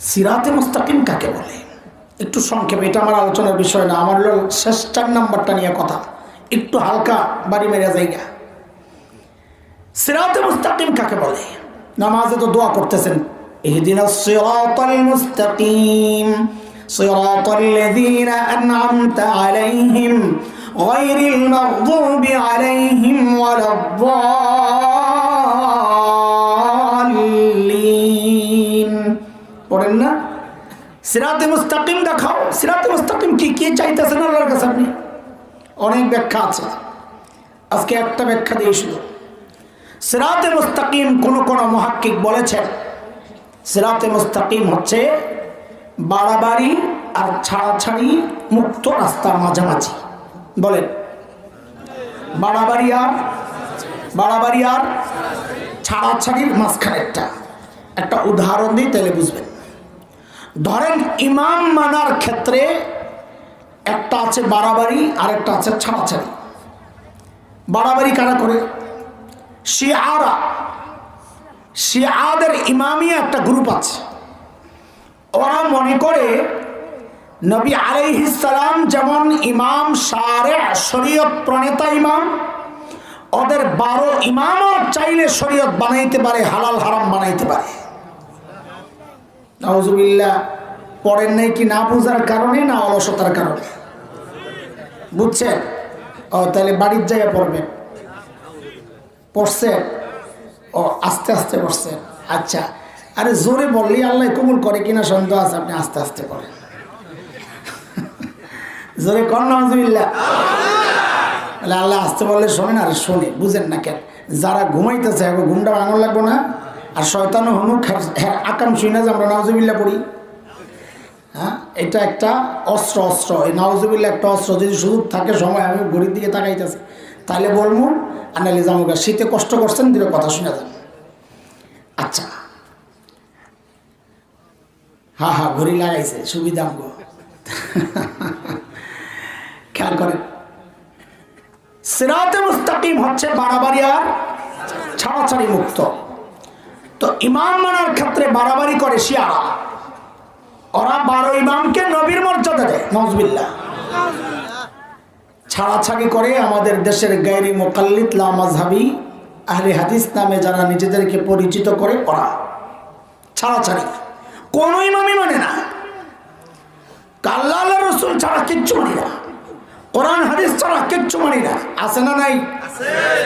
সিরাতে মুস্তাকিম কাকে বলে? একটু সংক্ষেপে, এটা আমার আলোচনার বিষয় না, আমার হলো শেষ 4 নাম্বারটা নিয়ে কথা, একটু হালকা বাড়ি মেরে জায়গা। সিরাতে মুস্তাকিম কাকে বলে? নামাজে তো দোয়া করতেছেন, ইহদিনাস সিরাতাল মুস্তাকিম সিরাতাল লাযীনা আন'আমতা আলাইহিম গায়রিল মাগযুবি আলাইহিম ওয়ালাদ-দাল্লিন। পড়েন না? সিরাতে মুস্তাকিম দেখাও। সিরাতে মুস্তাকিম কি কি চাইতেছেন আল্লাহর কাছে আপনি? অনেক ব্যাখ্যা আছে, আজকে একটা ব্যাখ্যা দিয়ে শুধু। সিরাতে মুস্তাকিম কোন কোন মুহাক্কিক বলেছেন, সিরাতে মুস্তাকিম হচ্ছে বাড়াবাড়ি আর ছাড়াছাড়ি মুক্ত রাস্তার মাঝামাঝি। বলেন, বাড়াবাড়ি আর ছাড়াছাড়ির মাঝখানেরটা। একটা উদাহরণ দিই তাহলে বুঝবেন। ধরেন ইমাম মানার ক্ষেত্রে একটা আছে বাড়াবাড়ি আর একটা আছে ছাড়াছাড়ি। বাড়াবাড়ি কারা করে? শিয়াদের ইমামিয়া একটা গ্রুপ আছে। ওরা মনে করে নবী আলাইহিস সালাম যেমন ইমাম শারে শরীয়ত প্রণেতা ইমাম, ওদের 12 ইমামও চাইলে শরীয়ত বানাইতে পারে, হালাল হারাম বানাইতে পারে। নাউজুবিল্লাহ। পড়েন নাই কি না বুঝার কারণে না অলসতার কারণে? বুঝছেন? ও তাহলে বাড়ির জায়গায় পড়বেন। পড়ছেন? ও আস্তে আস্তে পড়ছেন। আচ্ছা, আরে জোরে বললেই আল্লাহ কবুল করে কিনা সন্দেহ আছে, আপনি আস্তে আস্তে পড়েন। জোরে কর নাউজুবিল্লাহ। আল্লাহ আস্তে বললে শোনেন, আর শোনে, বুঝেন না কেন? যারা ঘুমাইতেছে এখন ঘুমটা ভাঙন লাগবো না, আর শয়তানও হনুক আকাম শুই না যে আমরা নাউজুবিল্লাহ পড়ি। হ্যাঁ, এটা একটা অস্ত্র। এই নাউজুবিল্লাহ একটা অস্ত্র। যদি সুযোগ থাকে, সময় আমি ঘড়ির দিকে তাকাইতেছি, তাহলে বলবো আনালি জামুকা শীতে কষ্ট করছেন, দিলে কথা শুনে যান। আচ্ছা, হ্যাঁ ঘড়ি লাগাইছে, সুবিধা আমগো। খেয়াল করেন, সিরাতে মুস্তাকিম হচ্ছে বাড়াবাড়ি আর ছাড়াছাড়ি মুক্ত। তো ইমাম মানার ক্ষেত্রে বাড়াবাড়ি করে শিয়ারা। ওরা 12 ইমামকে নবীর মর্যাদা দেয়, নাউজুবিল্লাহ। ছাড়াছাড়ি করে আমাদের দেশের গায়রি মুকাল্লিদ লা মাযহাবি আহলে হাদিস নামে যারা নিজেদেরকে পরিচিত করে, ওরা ছাড়াছাড়ি কোন ইমামই মানে না। আল্লাহ রাসূল ছাড়া কিচ্ছু মানি না, কোরআন হাদিস ছাড়া কিচ্ছু মানি না। আছে না নাই?